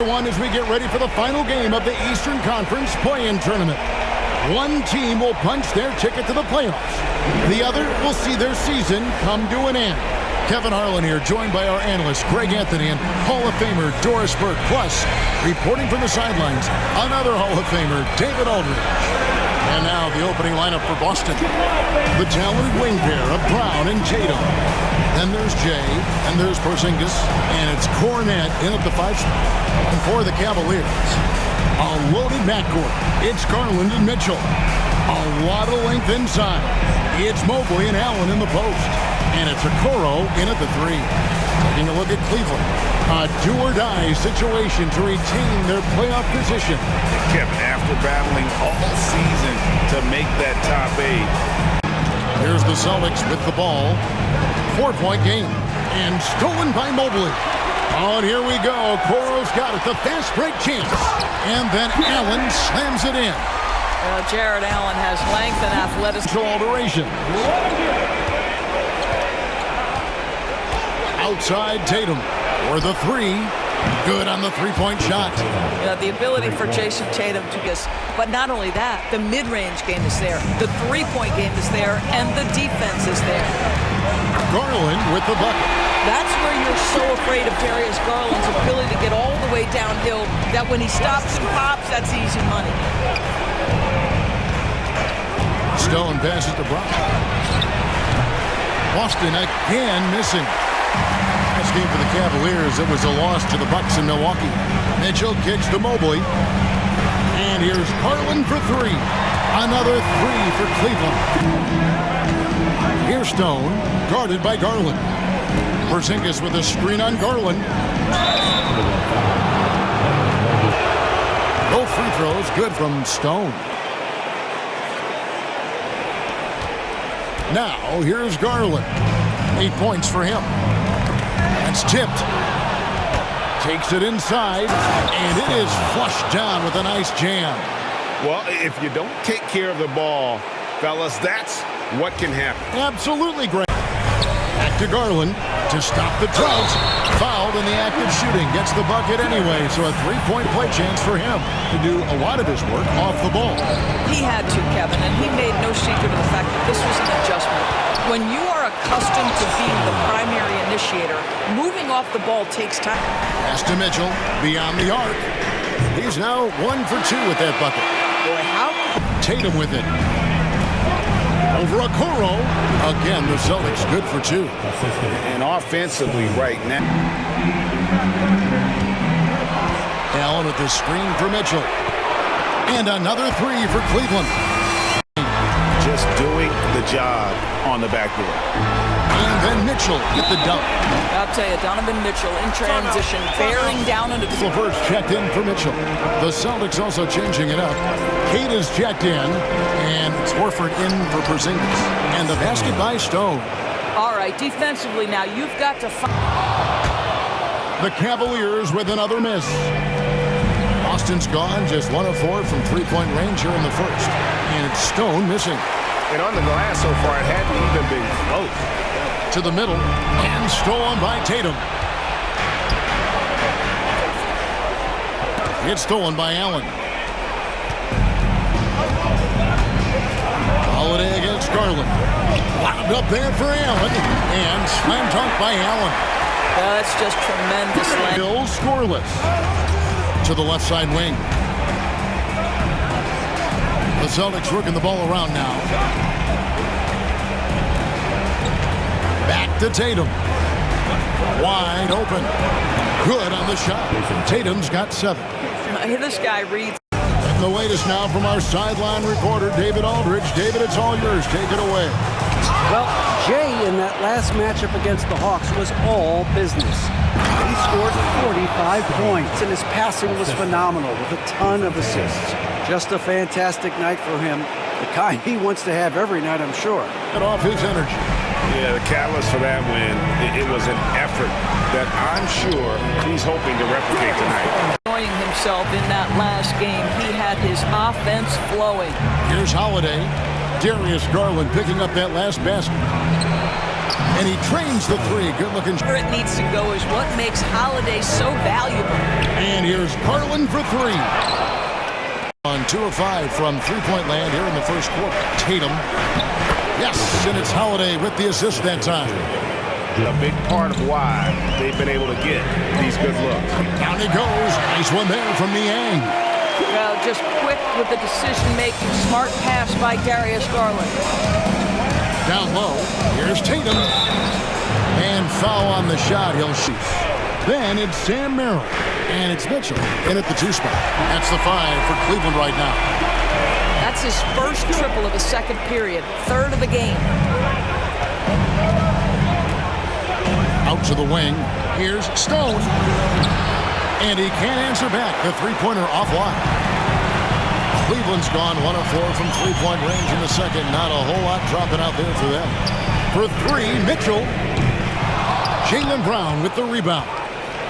As we get ready for the final game of the Eastern Conference play-in tournament. One team will punch their ticket to the playoffs. The other will see their season come to an end. Kevin Harlan here, joined by our analyst Greg Anthony and Hall of Famer Doris Burke. Plus, reporting from the sidelines, another Hall of Famer, David Aldridge. And now the opening lineup for Boston. The talented wing pair of Brown and Tatum. Then there's Jay, and there's Porzingis, and it's Cornet in at the 5 spot. And for the Cavaliers, a loaded backcourt. It's Garland and Mitchell. A lot of length inside. It's Mobley and Allen in the post. And it's Okoro in at the 3. Taking a look at Cleveland. A do-or-die situation to retain their playoff position. Kevin, after battling all season to make that top 8. Here's the Celtics with the ball. 4-point game. And stolen by Mobley. Oh, and here we go. Okoro's got it. The fast break chance. And then Allen slams it in. Jared Allen has length and athleticism. Alteration. Outside Tatum for the 3. Good on the 3-point shot. The ability for Jason Tatum to guess. But not only that, the mid-range game is there. The 3-point game is there. And the defense is there. Garland with the bucket. That's where you're so afraid of Darius Garland's ability to get all the way downhill, that when he stops and pops, that's easy money. Stone passes to Brown. Boston again missing. Last game for the Cavaliers, it was a loss to the Bucks in Milwaukee. Mitchell kicks to Mobley. And here's Garland for 3. Another 3 for Cleveland. Here's Stone, guarded by Garland. Porzingis with a screen on Garland. Both free throws good from Stone. Now, here's Garland. 8 points for him. That's tipped. Takes it inside, and it is flushed down with a nice jam. Well, if you don't take care of the ball, fellas, that's what can happen. Absolutely great. Back to Garland to stop the drought. Fouled in the act of shooting. Gets the bucket anyway, so a 3-point play chance for him to do a lot of his work off the ball. He had to, Kevin, and he made no secret of the fact that this was an adjustment. When you are accustomed to being the primary initiator, moving off the ball takes time. Pass to Mitchell, beyond the arc. He's now 1 for 2 with that bucket. Boy, how? Tatum with it. Over Okoro. Again, the Celtics good for 2. And offensively right now. Allen with the screen for Mitchell. And another 3 for Cleveland. Just doing the job on the backboard. And then Mitchell with the dunk. I'll tell you, Donovan Mitchell in transition, bearing down under the... First checked in for Mitchell. The Celtics also changing it up. Kate is checked in, and it's Horford in for Porzingis. And the basket by Stone. All right, defensively now, you've got to find... The Cavaliers with another miss. Boston's gone, just 1 of 4 from 3-point range here in the first. And it's Stone missing. And on the glass so far, it hadn't even been close. To the middle, and stolen by Tatum. It's stolen by Allen. Holiday against Garland. Wound up there for Allen, and slam dunk by Allen. That's just tremendous. Still scoreless. To the left side wing. The Celtics working the ball around now. Back to Tatum. Wide open. Good on the shot. Tatum's got 7. This guy reads. And the latest now from our sideline reporter, David Aldridge. David, it's all yours. Take it away. Well, Jay in that last matchup against the Hawks was all business. He scored 45 points, and his passing was phenomenal with a ton of assists. Just a fantastic night for him. The kind he wants to have every night, I'm sure. Get off his energy. Yeah, the catalyst for that win, it was an effort that I'm sure he's hoping to replicate tonight. Enjoying himself in that last game. He had his offense flowing. Here's Holiday. Darius Garland picking up that last basket. And he trains the three. Good looking. Where it needs to go is what makes Holiday so valuable. And here's Garland for three. On 2 of 5 from three-point land here in the first quarter. Tatum. Yes, and it's Holiday with the assist that time. A big part of why they've been able to get these good looks. Down he goes. Nice one there from Niang. Well, just quick with the decision-making. Smart pass by Darius Garland. Down low. Here's Tatum. And foul on the shot. He'll shoot. Then it's Sam Merrill. And it's Mitchell in at the 2 spot. That's the 5 for Cleveland right now. That's his first triple of the second period. Third of the game. Out to the wing. Here's Stone. And he can't answer back. The three-pointer offline. Cleveland's gone 1 of 4 from three-point range in the second. Not a whole lot dropping out there for them. For 3, Mitchell. Jaylen Brown with the rebound.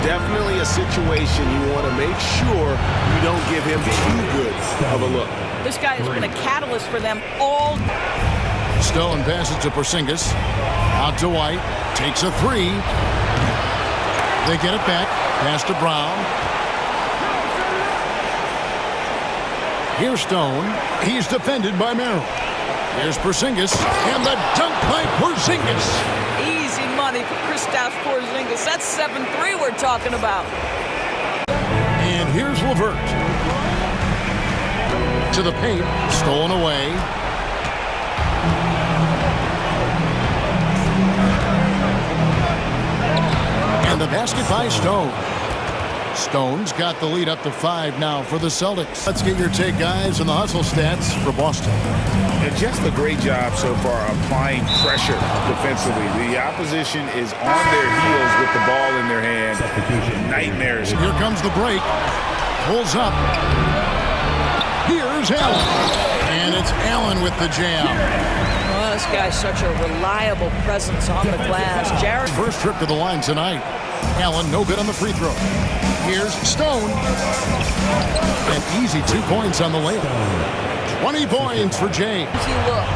Definitely a situation you want to make sure you don't give him too good of a look. This guy has been a catalyst for them all. Stone passes to Porzingis. Out to White. Takes a 3. They get it back. Pass to Brown. Here's Stone. He's defended by Merrill. Here's Porzingis. And the dunk by Porzingis. Easy money for Kristaps Porzingis. That's 7-3 we're talking about. And here's LeVert. To the paint. Stolen away. And the basket by Stone. Stone's got the lead up to 5 now for the Celtics. Let's get your take, guys, on the hustle stats for Boston. And just a great job so far applying pressure defensively. The opposition is on their heels with the ball in their hand. Nightmares. Here comes the break. Pulls up. Here's Allen. And it's Allen with the jam. Well, this guy's such a reliable presence on the glass. Jared. First trip to the line tonight. Allen no good on the free throw. Here's Stone. An easy 2 points on the layup. 20 points for James. Easy look.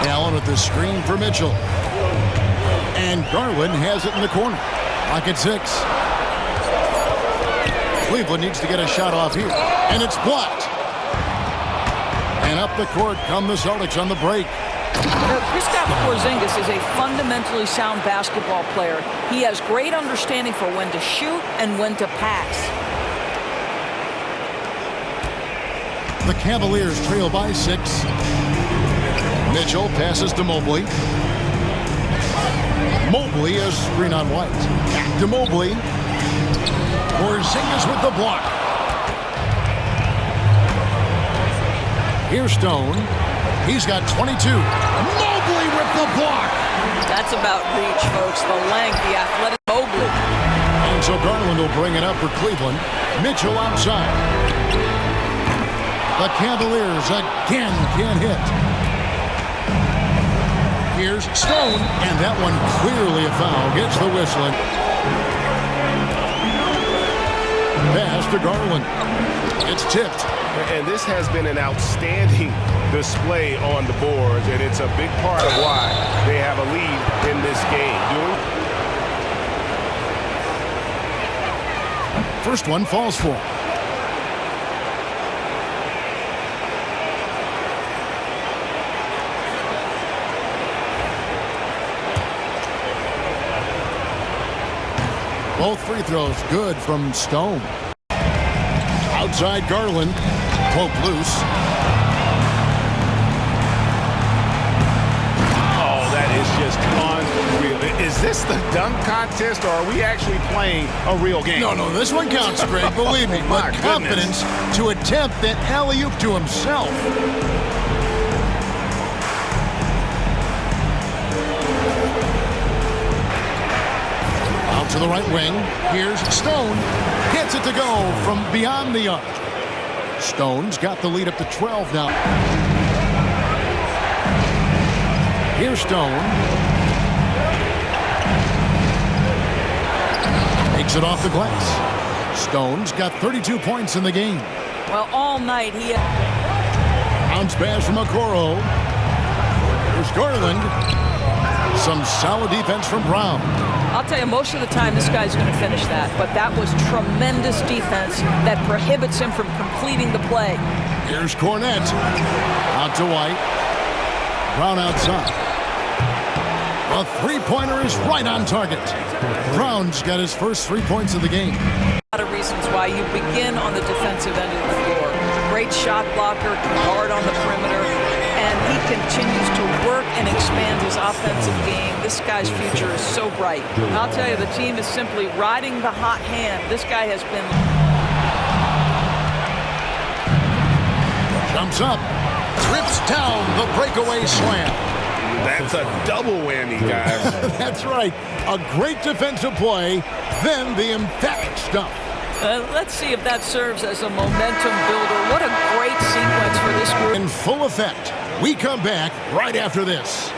Allen with the screen for Mitchell. And Garland has it in the corner. Lock at 6. Cleveland needs to get a shot off here. And it's blocked. And up the court come the Celtics on the break. Kristaps Porzingis is a fundamentally sound basketball player. He has great understanding for when to shoot and when to pass. The Cavaliers trail by 6. Mitchell passes to Mobley. Mobley is screen on White. Back to Mobley. Porzingis with the block. Here's Stone. He's got 22. Mobley with the block. That's about reach, folks. The length, the athletic Mobley. And so Garland will bring it up for Cleveland. Mitchell outside. The Cavaliers again can't hit. Here's Stone. And that one clearly a foul. Gets the whistling. Pass to Garland. It's tipped. And this has been an outstanding display on the boards, and it's a big part of why they have a lead in this game. First one falls for. Both free throws good from Stone. Outside Garland. Poke loose. Oh, that is just unreal. Is this the dunk contest, or are we actually playing a real game? No, this one counts, Greg, believe me. My But confidence to attempt that alley-oop to himself. Out to the right wing. Here's Stone. Gets it to go from beyond the arc. Stone's got the lead up to 12 now. Here's Stone. Kicks it off the glass. Stone's got 32 points in the game. Well, all night he Bounce pass from Okoro. Here's Garland. Some solid defense from Brown. I'll tell you, most of the time this guy's going to finish that, but that was tremendous defense that prohibits him from completing the play. Here's Cornette. Out to White. Brown outside. A three-pointer is right on target. Brown's got his first 3 points of the game. A lot of reasons why you begin on the defensive end of the floor. Great shot blocker, guard on the perimeter, and he continues to work and expand his offensive game. This guy's future is so bright. I'll tell you, the team is simply riding the hot hand. This guy has been... Jumps up. Trips down the breakaway slam. That's a double whammy, guys. That's right. A great defensive play, then the emphatic stuff. Let's see if that serves as a momentum builder. What a great sequence for this group. In full effect. We come back right after this.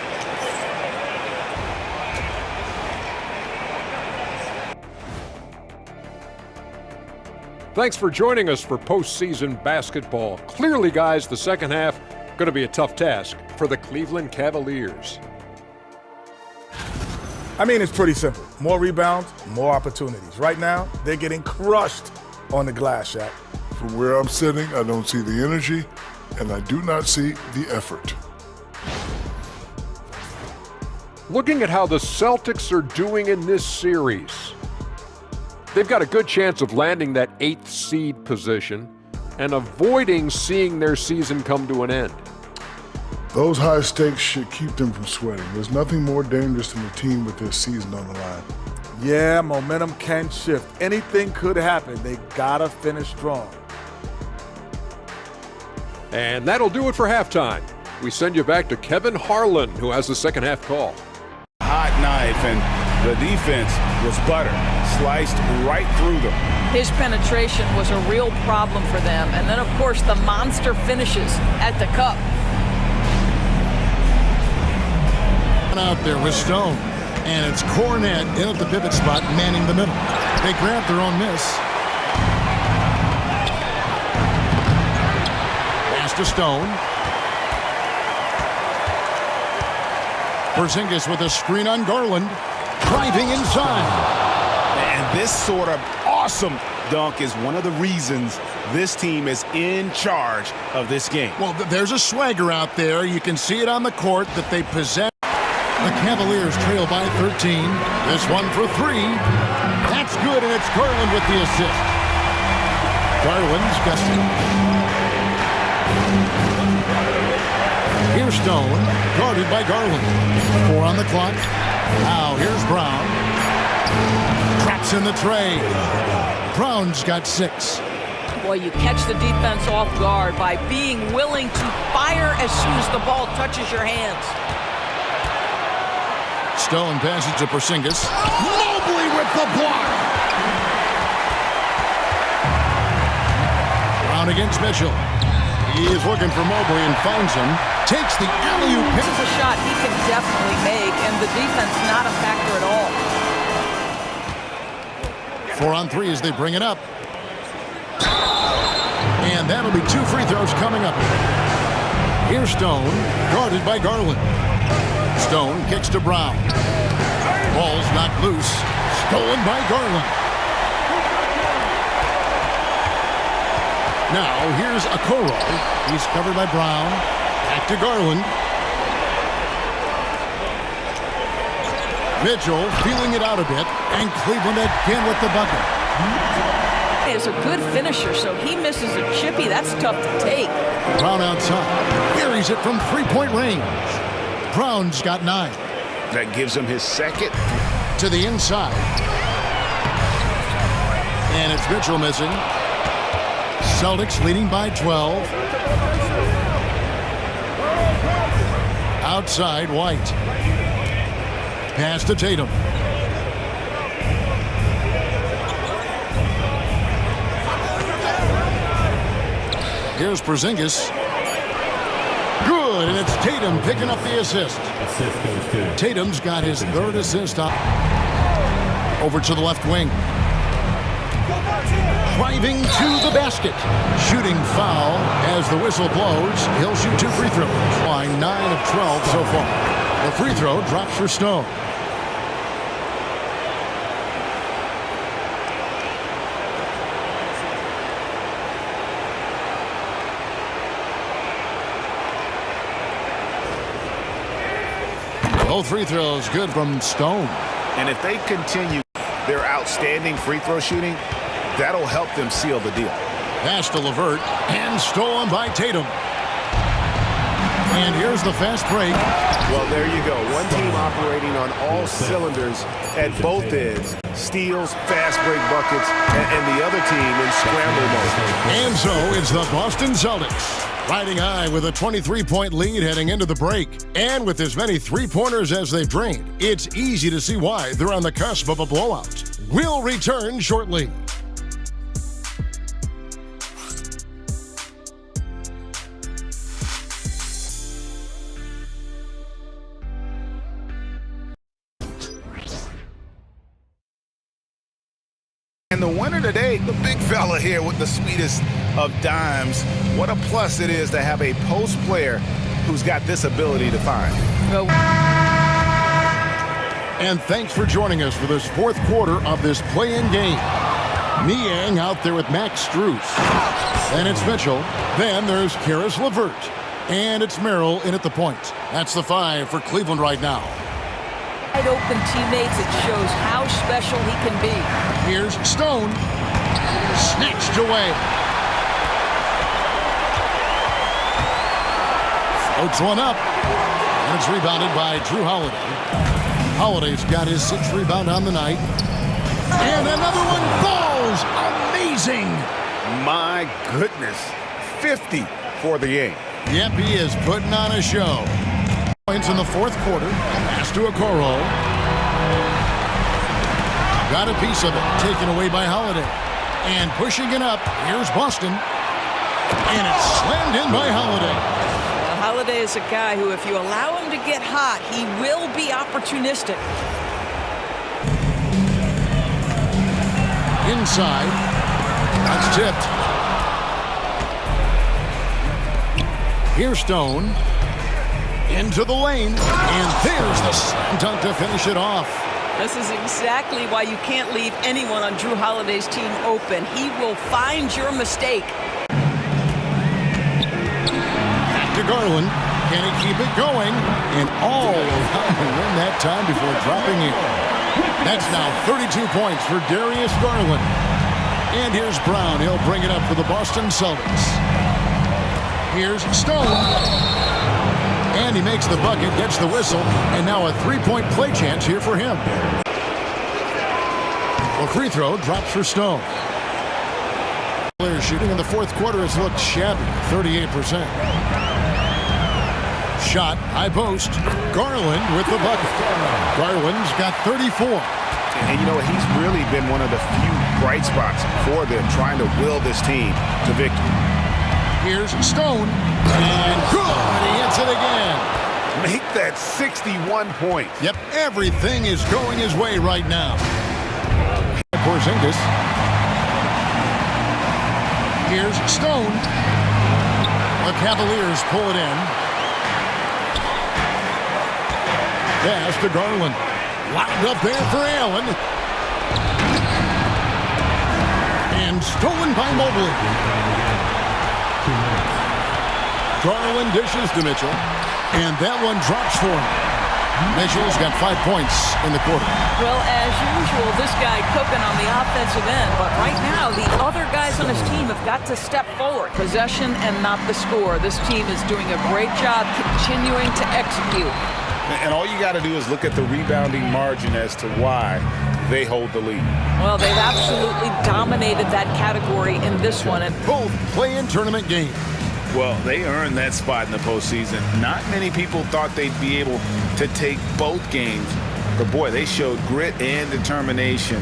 Thanks for joining us for postseason basketball. Clearly, guys, the second half going to be a tough task for the Cleveland Cavaliers. I mean, it's pretty simple. More rebounds, more opportunities. Right now, they're getting crushed on the glass, Shaq. From where I'm sitting, I don't see the energy, and I do not see the effort. Looking at how the Celtics are doing in this series, they've got a good chance of landing that 8th seed position and avoiding seeing their season come to an end. Those high stakes should keep them from sweating. There's nothing more dangerous than a team with their season on the line. Yeah, momentum can shift. Anything could happen. They gotta finish strong. And that'll do it for halftime. We send you back to Kevin Harlan, who has the second half call. Hot knife, and the defense was butter. Sliced right through them. His penetration was a real problem for them. And then, of course, the monster finishes at the cup. Out there with Stone. And it's Cornette in at the pivot spot, manning the middle. They grab their own miss. Pass to Stone. Porzingis with a screen on Garland. Driving inside. And this sort of awesome dunk is one of the reasons this team is in charge of this game. Well, there's a swagger out there. You can see it on the court that they possess. The Cavaliers trail by 13. This one for 3. That's good, and it's Garland with the assist. Garland's got it. Here's Stone, guarded by Garland. 4 on the clock. Now here's Brown. Traps in the tray. Brown's got 6. Boy, you catch the defense off guard by being willing to fire as soon as the ball touches your hands. Stone passes to Porzingis. Mobley with the block. Brown against Mitchell. He is looking for Mobley and finds him. Takes the alley-oop. This is a shot he can definitely make, and the defense not a factor at all. 4 on 3 as they bring it up. And that'll be 2 free throws coming up. Here's Stone, guarded by Garland. Stone kicks to Brown. Ball's knocked loose. Stolen by Garland. Now here's Okoro. He's covered by Brown. Back to Garland. Mitchell feeling it out a bit. And Cleveland again with the bucket. He is a good finisher, so he misses a chippy. That's tough to take. Brown outside. Buries it from 3-point range. Brown's got 9. That gives him his second. To the inside. And it's Mitchell missing. Celtics leading by 12. Outside, White. Pass to Tatum. Here's Porzingis. Good, and it's Tatum picking up the assist. Tatum's got his 3rd assist up. Over to the left wing. Driving to the basket. Shooting foul as the whistle blows. He'll shoot 2 free throws. Line 9 of 12 so far. The free throw drops for Stone. Both free throws good from Stone. And if they continue their outstanding free throw shooting, that'll help them seal the deal. Pass to LeVert and stolen by Tatum. And here's the fast break. Well, there you go. One team operating on all cylinders at both ends. Steals, fast break buckets, and the other team in scramble mode. And so it's the Boston Celtics riding high with a 23-point lead heading into the break. And with as many three-pointers as they've drained, it's easy to see why they're on the cusp of a blowout. We'll return shortly. And the winner today, the big fella here with the sweetest of dimes. What a plus it is to have a post player who's got this ability to find. And thanks for joining us for this fourth quarter of this play-in game. Niang out there with Max Strus. Then it's Mitchell. Then there's Karis LeVert. And it's Merrill in at the point. That's the 5 for Cleveland right now. Wide open teammates, it shows how special he can be. Here's Stone. Snatched away. Floats one up. And it's rebounded by Drew Holiday. Holiday's got his 6th rebound on the night. And another one falls. Amazing. My goodness. 50 for the game. Yep, he is putting on a show. Points in the fourth quarter. Pass to Okoro. Got a piece of it. Taken away by Holiday. And pushing it up. Here's Boston. And it's slammed in by Holiday. Holiday is a guy who, if you allow him to get hot, he will be opportunistic. Inside. That's tipped. Here's Stone. Into the lane. And there's the slam dunk to finish it off. This is exactly why you can't leave anyone on Drew Holiday's team open. He will find your mistake. Back to Garland. Can he keep it going? And all around to win that time before dropping in. That's now 32 points for Darius Garland. And here's Brown. He'll bring it up for the Boston Celtics. Here's Stone. And he makes the bucket, gets the whistle, and now a 3-point play chance here for him. A free throw drops for Stone. Player shooting in the fourth quarter has looked shabby, 38%. Shot, high post. Garland with the bucket. Garland's got 34. And you know what? He's really been one of the few bright spots for them, trying to will this team to victory. Here's Stone. And good. He hits it again. Make that 61 points. Yep, everything is going his way right now. Porzingis. Here's Stone. The Cavaliers pull it in. Pass to Garland. Locked up there for Allen. And stolen by Mobley. Garland dishes to Mitchell. And that one drops for him. Mitchell's got 5 points in the quarter. Well, as usual, this guy cooking on the offensive end. But right now, the other guys on his team have got to step forward. Possession and not the score. This team is doing a great job continuing to execute. And all you got to do is look at the rebounding margin as to why they hold the lead. Well, they've absolutely dominated that category in this one. And both play-in tournament games. Well, they earned that spot in the postseason. Not many people thought they'd be able to take both games. But, boy, they showed grit and determination.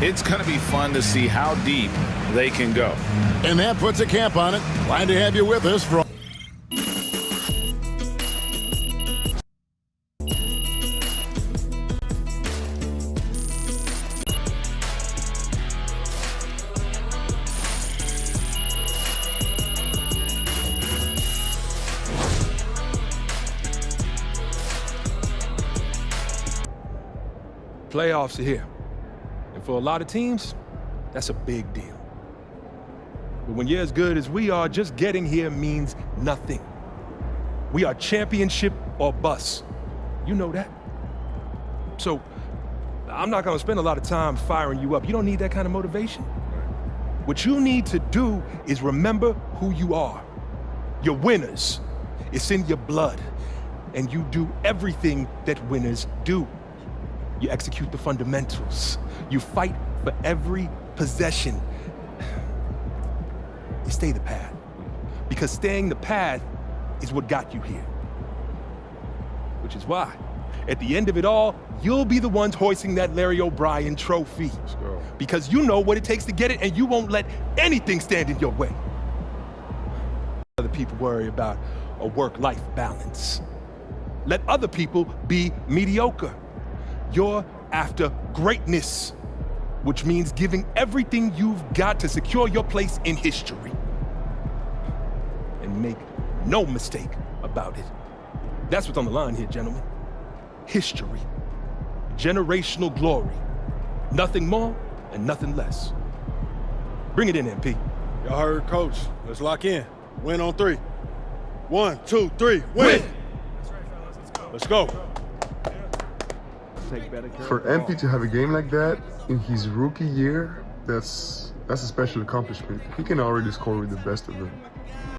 It's going to be fun to see how deep they can go. And that puts a cap on it. Glad to have you with us for Playoffs are here. And for a lot of teams, that's a big deal. But when you're as good as we are, just getting here means nothing. We are championship or bust. You know that. So I'm not going to spend a lot of time firing you up. You don't need that kind of motivation. What you need to do is remember who you are. You're winners. It's in your blood. And you do everything that winners do. You execute the fundamentals. You fight for every possession. You stay the path. Because staying the path is what got you here. Which is why, at the end of it all, you'll be the ones hoisting that Larry O'Brien trophy. Because you know what it takes to get it, and you won't let anything stand in your way. Other people worry about a work-life balance. Let other people be mediocre. You're after greatness, which means giving everything you've got to secure your place in history. And make no mistake about it. That's what's on the line here, gentlemen. History. Generational glory. Nothing more and nothing less. Bring it in, MP. Y'all heard, Coach. Let's lock in. Win on 3. 1, 2, 3, win! Let's go. For MP to have a game like that in his rookie year, that's a special accomplishment. He can already score with the best of them.